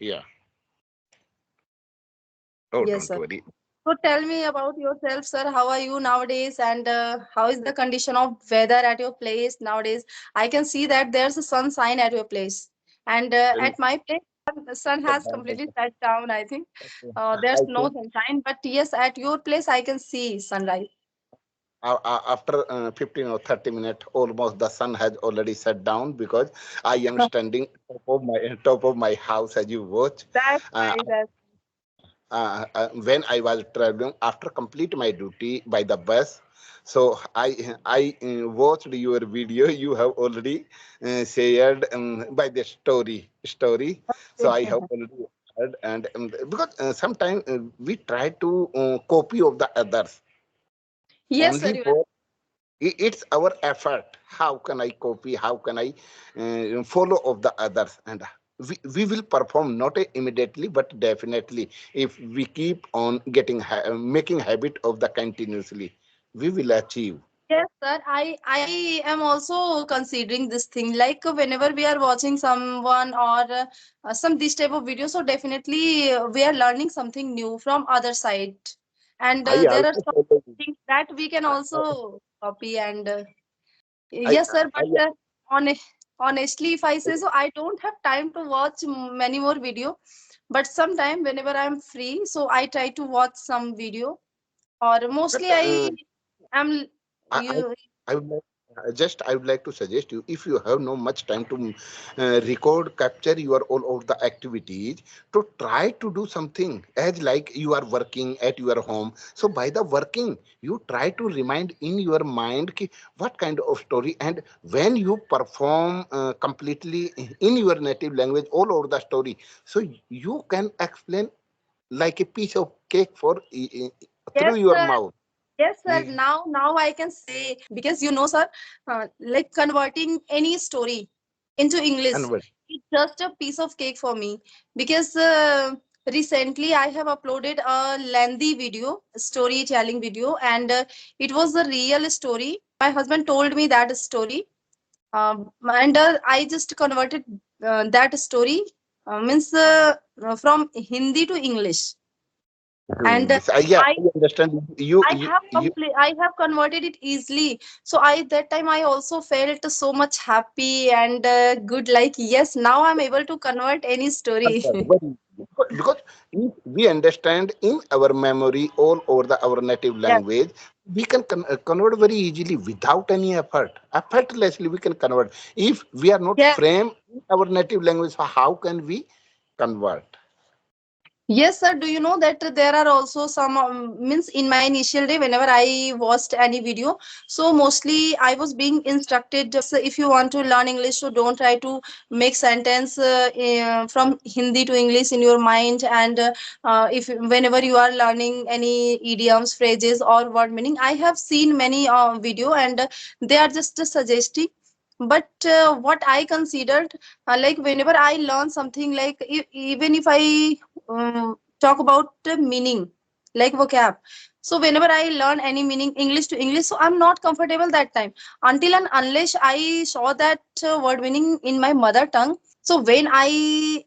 Yeah. Oh, Yes, don't sir. worry. So tell me about yourself, sir. How are you nowadays, and how is the condition of weather at your place nowadays? I can see that there's a sunshine at your place, and And at my place, the sun has completely set down. I think there's I no think sunshine, but yes, at your place, I can see sunrise. after 15 or 30 minutes, almost the sun has already set down because I am standing top of my house as you watch. That's Uh, nice. That's when I was traveling after complete my duty by the bus. So I watched your video. You have already shared by the story. So I have already heard, and because sometimes we try to copy of the others yes, sir. only You are. for it's our effort. How can I copy? How can I follow of the others? And we will perform not immediately, but definitely if we keep on getting making habit of the continuously, we will achieve. Yes, sir. I am also considering this thing. Like whenever we are watching someone or some this type of video, so definitely we are learning something new from other side, and I there are also some follow you. things that we can I, also copy. And I, yes, sir. I, But honestly, if I say so, I don't have time to watch many more video. But sometime whenever I'm free, so I try to watch some video. Or but mostly I am I, you. I would like, I would like to suggest you if you have no much time to record, capture your all of the activities, to try to do something as like you are working at your home. So by the working, you try to remind in your mind ki, what kind of story, and when you perform completely in your native language all over the story, so you can explain like a piece of cake for Yes, through your sir. mouth. Yes, sir. Eh, Now I can say, because sir, like converting any story into English, Convert. it's just a piece of cake for me. Because recently I have uploaded a lengthy video, storytelling video, and it was a real story. My husband told me that story, and I just converted that story, means from Hindi to English, To and English. Yeah, I I understand. You, I you, have you. I have converted it easily. So I that time I also felt so much happy and good. Like yes, now I'm able to convert any story. Convert very easily. Because if we understand in our memory all over our native Yes, language, we can convert very easily without any effort. Effortlessly, we can convert. If we are not yes. framed in our native language, so how can we convert? Yes, sir. Do you know that there are also some means in my initial day, whenever I watched any video, so mostly I was being instructed. So if you want to learn English, so don't try to make sentence from Hindi to English in your mind. And if whenever you are learning any idioms, phrases, or word meaning, I have seen many video, and they are just suggesting. But what I considered, like whenever I learn something, like even if I talk about the meaning, like vocab. So whenever I learn any meaning English to English, so I'm not comfortable that time until and unless I saw that word meaning in my mother tongue. So when I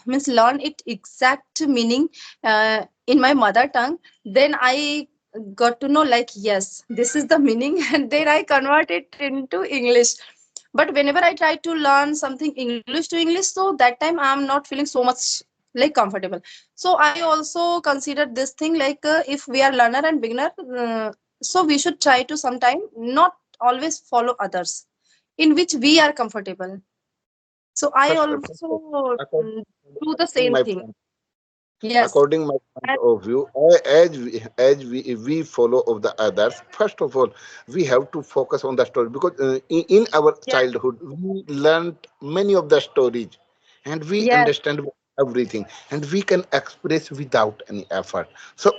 means learn it exact meaning in my mother tongue, then I got to know like yes, this is the meaning, and then I convert it into English. But whenever I try to learn something English to English, so that time I'm not feeling so much like comfortable. So I also consider this thing like if we are learner and beginner, so we should try to sometime not always follow others in which we are comfortable. So I First also according, do the according same my thing. point Yes. according my point And of view, as we follow of the others, first of all we have to focus on the story, because in our yes, childhood we learned many of the stories, and we yes, understand everything, and we can express without any effort. So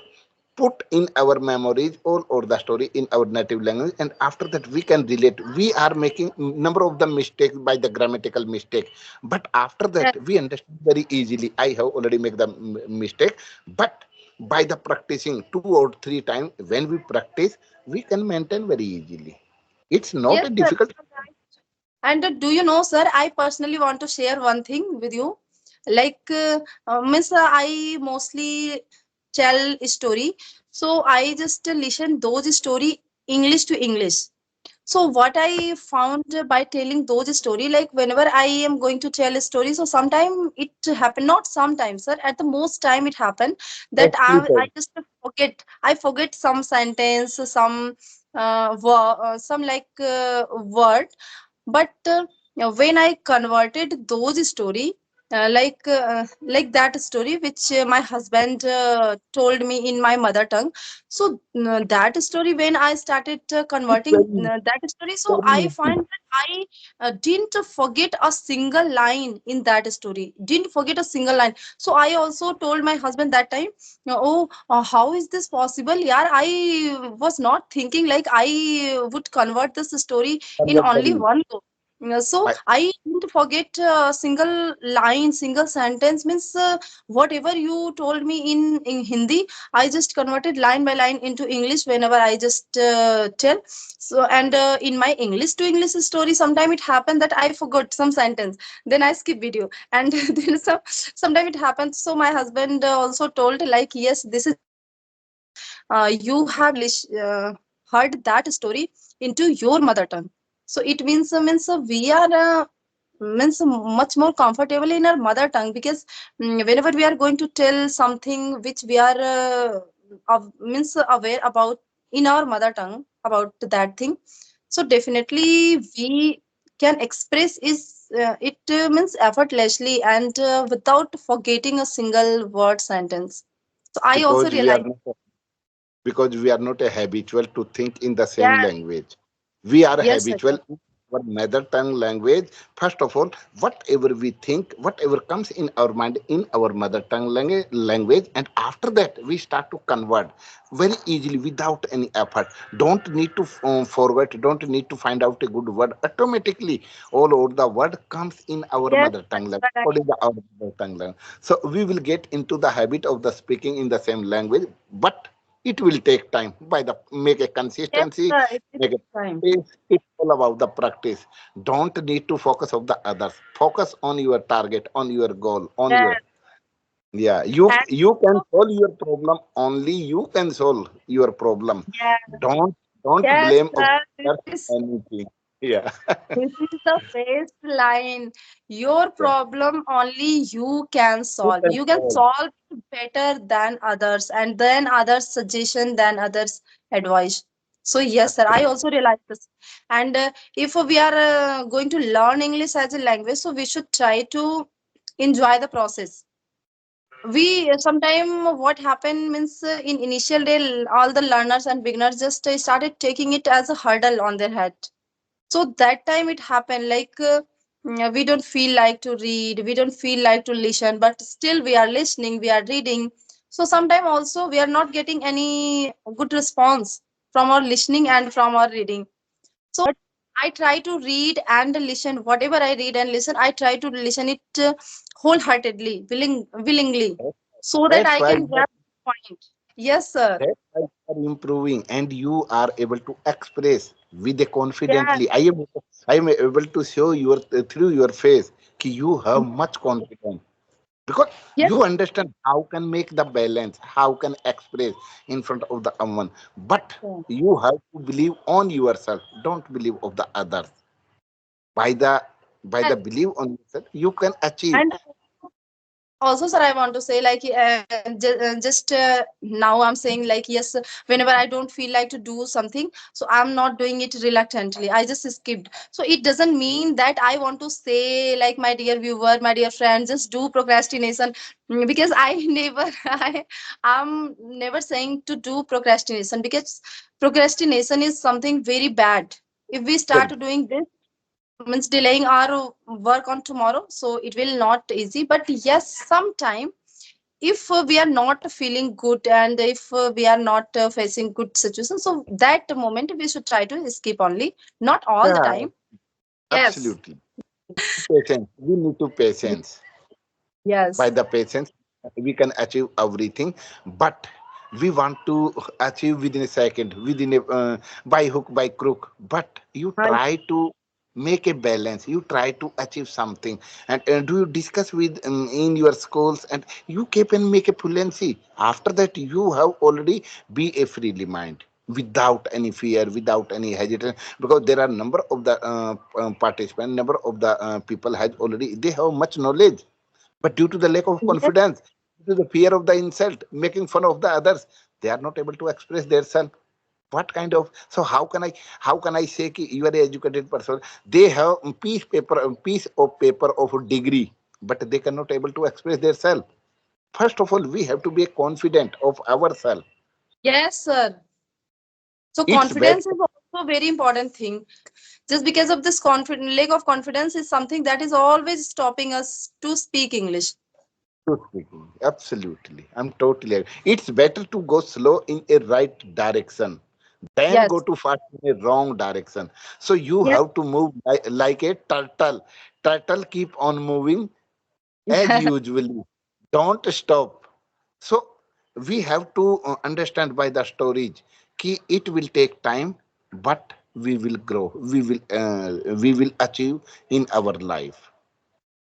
put in our memories all over the story in our native language, and after that we can relate. We are making number of the mistakes by the grammatical mistake, but after yes. that we understand very easily. I have already made the mistake, but by the practicing 2 or 3 times, when we practice, we can maintain very easily. It's not Yes, a sir. difficult. And do you know, sir, I personally want to share one thing with you. like means I mostly tell story, so I just listen those story English to English. So what I found by telling those story, like whenever I am going to tell a story, so sometime it happen, not sometimes, sir, at the most time it happen Yes, that please I just forget, I forget some sentence, some some like word. But when I converted those story, like that story which my husband told me in my mother tongue, so that story when I started it's converting very, that story, so very I easy. find that I didn't forget a single line in that story, didn't forget a single line. So I also told my husband that time, oh, how is this possible? Yeah, I was not thinking like I would convert this story in Convert only very. one go. So I, I didn't forget a single line, single sentence. Means whatever you told me in Hindi, I just converted line by line into English whenever I just tell. So and in my English to English story, sometime it happened that I forgot some sentence. Then I skip video, and then sometime it happens. So my husband also told like, yes, this is very good because you have heard that story into your mother tongue. So it means we are means much more comfortable in our mother tongue, because whenever we are going to tell something which we are means aware about in our mother tongue about that thing, so definitely we can express is it means effortlessly and without forgetting a single word sentence. So I also because we are realized. not because we are not a habitual to think in the same Yeah. language. We are Yes, sir. habitual in our mother tongue language. First of all, whatever we think, whatever comes in our mind in our mother tongue language, and after that we start to convert very easily without any effort. Don't need to forget, don't need to find out a good word. Automatically, all over the word comes in our Yes, mother sir. tongue You language. are right. According to our mother tongue language. So we will get into the habit of the speaking in the same language, but it will take time. By the make a Yes, consistency, sir. It will make a take time. practice. It's all about the practice. Don't need to focus on the others. Focus on your target, on your goal, on Yes. your, yeah. You can And solve your problem. Only you can solve your problem. yeah, Don't yes, blame sir. others anything. Yeah. This is the best line. Your Yeah. problem only you can You solve. can You can solve. solve it better than others, and then others' suggestion than others' advice. So yes, sir. I Absolutely. also realize this. And if we are going to learn English as a language, so we should try to enjoy the process. We sometime what happened means in initial day, all the learners and beginners just started taking it as a hurdle on their head. So that time it happened like we don't feel like to read, we don't feel like to listen, but still we are listening, we are reading. So sometime also we are not getting any good response from our listening and from our reading. So but I try to read and listen, whatever I read and listen, I try to listen it wholeheartedly, willingly, That's so that that's I right. can grab the point. Yes, sir. That's why you are improving and you are able to express with a Yeah. confidently. I am able to show your through your face that you have much confidence because Yes. you understand how can make the balance, how can express in front of the someone. But Sir. you have to believe on yourself. Don't believe of the others. By the belief on yourself, you can achieve. And also, sir, I want to say like just now I'm saying like, yes, whenever I don't feel like to do something, so I'm not doing it reluctantly, I just skipped. So it doesn't mean that I want to say like, my dear viewer, my dear friend, just do procrastination. Because I never I'm never saying to do procrastination, because procrastination is something very bad. If we start Very. doing this, means delaying our work on tomorrow, so it will not easy. But yes, sometime if we are not feeling good, and if we are not facing good situation, so that moment we should try to escape only, not all the Yeah, time. Yes. absolutely. Patience. We need to patience. By Yes. the patience, we can achieve everything, but we want to achieve within a second, within a by hook by crook. But you Right. try to make a balance, you try to achieve something. And do you discuss with in your schools, and you can make a fluency. After that you have already be a freely mind, without any fear, without any hesitation, because there are number of the participant, number of the people has already, they have much knowledge, but due to the lack of Yes, confidence, due to the fear of the insult, making fun of the others, they are not able to express themselves. What kind of, so how can I say ki you are an educated person, they have piece of paper of a degree, but they cannot able to express themselves. First of all, we have to be confident of ourselves. yes, sir. So It's better. confidence is also a very important thing. Just because of this lack of confidence is something that is always stopping us to speak English. To speaking, absolutely, I'm totally agree. It's better to go slow in a right direction than go Yes. too fast in a wrong direction. So you Yes. have to move like a turtle. Turtle keep on moving as usually. Don't stop. So we have to understand by the stories कि it will take time, but we will grow. We will achieve in our life.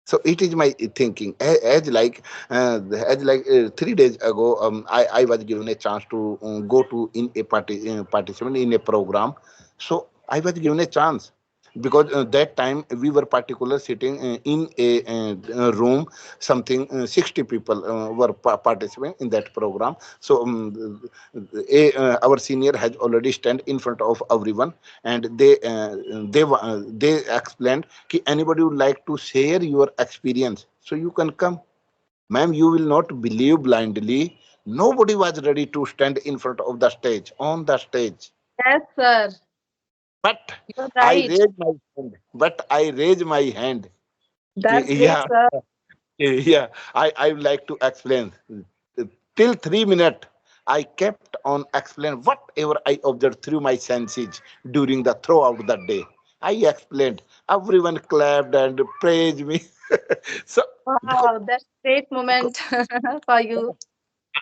So it is my thinking. As like 3 days ago, I was given a chance to go to in a participant in a program. So I was given a chance, because that time we were particular sitting in a room, something 60 people were participating in that program. So our senior has already stand in front of everyone, and they explained कि anybody would like to share your experience, so you can come. Ma'am, you will not believe blindly, nobody was ready to stand in front of the stage, on the stage. Yes, sir. But You're I right. raised my hand. But I raised my hand. That's great, Yeah, sir. yeah. I would like to explain. Till 3 minutes, I kept on explaining whatever I observed through my senses during the throughout the day. I explained. Everyone clapped and praised me. So because, Wow, that's great because moment for you.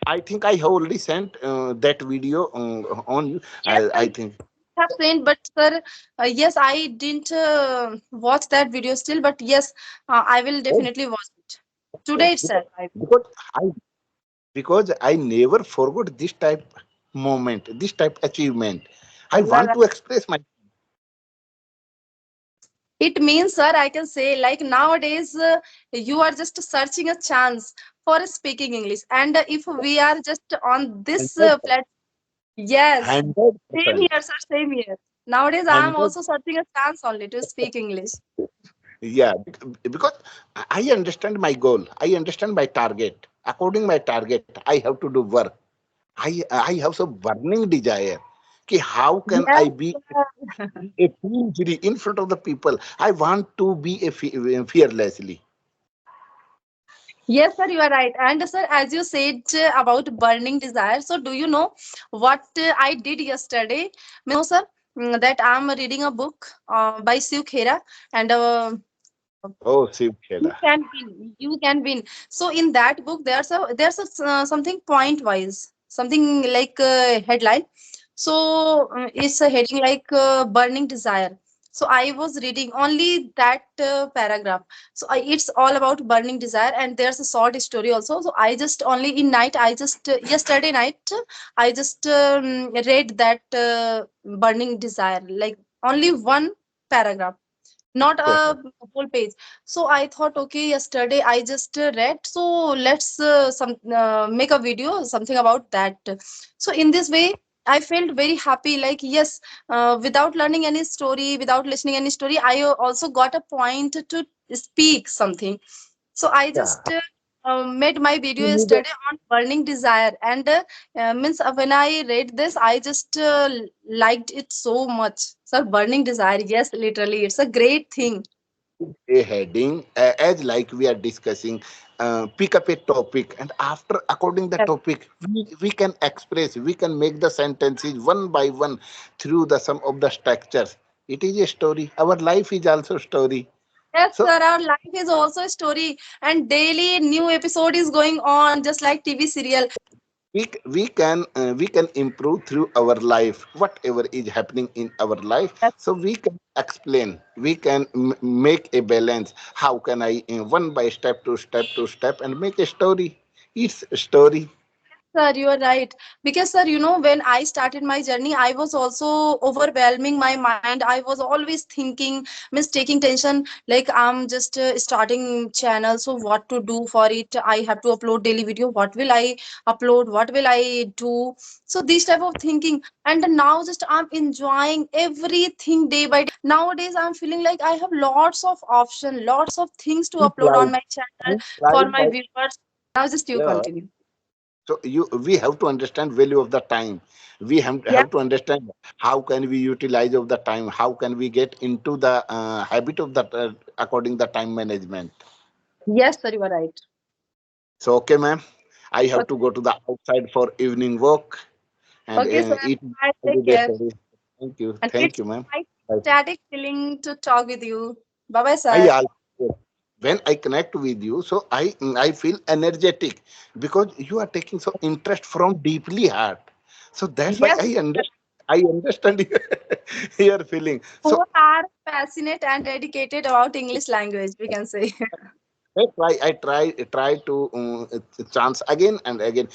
I think I have already sent that video on you. Yes, sir, I you think. have seen, but sir, yes, I didn't watch that video still, but yes, I will Oh, definitely watch it oh, today itself. I will. because I because I never forgot this type moment, this type achievement. I want to express my. It means, sir, I can say, like nowadays, you are just searching a chance for speaking English, and if we are just on this 100%. platform, yes, same 100%. here, sir, same here. Nowadays, I am 100. also searching a chance only to speak English. Yeah, because I understand my goal. I understand my target. According my target, I have to do work. I have some burning desire. कि how can Yes, I be sir. a fearlessly in front of the people? I want to be a fearlessly. Yes, sir, you are right. And sir, as you said about burning desire, so do you know what I did yesterday? Sir, that I'm reading a book by Siv Khera, and Oh, Shiv you Kheda. can win. You can win. So in that book, there's a something point wise, something like headline. So it's a heading like burning desire. So I was reading only that paragraph. So it's all about burning desire, and there's a short story also. So I just only in night, I just yesterday night, I just read that burning desire, like only one paragraph, not a whole page. So I thought, okay, yesterday I just read, so let's some make a video something about that. So in this way I felt very happy, like yes, without learning any story, without listening any story, I also got a point to speak something. So I Yeah. just made my video You need a yesterday on burning desire, and means when I read this, I just liked it so much. So burning desire, yes, literally, it's a great thing. a heading as like we are discussing, pick up a topic, and after according the Yes, topic we can express, we can make the sentences one by one through the sum of the structures. It is a story, our life is also story. yes, So sir. Our life is also a story, and daily new episode is going on, just like TV serial. we can improve through our life whatever is happening in our life. So we can explain, we can make a balance. How can I one by step to step to step and make a story. It's a story. Sir, you are right. Because, sir, when I started my journey, I was also overwhelming my mind. I was always thinking, means taking tension, like I'm just starting channel. So what to do for it? I have to upload daily video. What will I upload? What will I do? So this type of thinking. And now just I'm enjoying everything day by day. Nowadays, I'm feeling like I have lots of options, lots of things to We upload on tried, my channel we tried for my by, viewers. Now just you yeah. continue. So we have to understand value of the time. We have to understand how can we utilize of the time. How can we get into the habit of that according the time management. Yes, sir, you are right. So okay, ma'am, I have Okay, to go to the outside for evening walk and okay, sir. eat Bye. Take everyday care. study. And Thank it's you, ma'am. quite Bye. static feeling to talk with you. Bye bye, I sir. also, when I connect with you, so I feel energetic because you are taking so interest from deeply heart. So that's why Yes, I understand your feeling. who So are passionate and dedicated about English language, we can say. I try to chance again and again.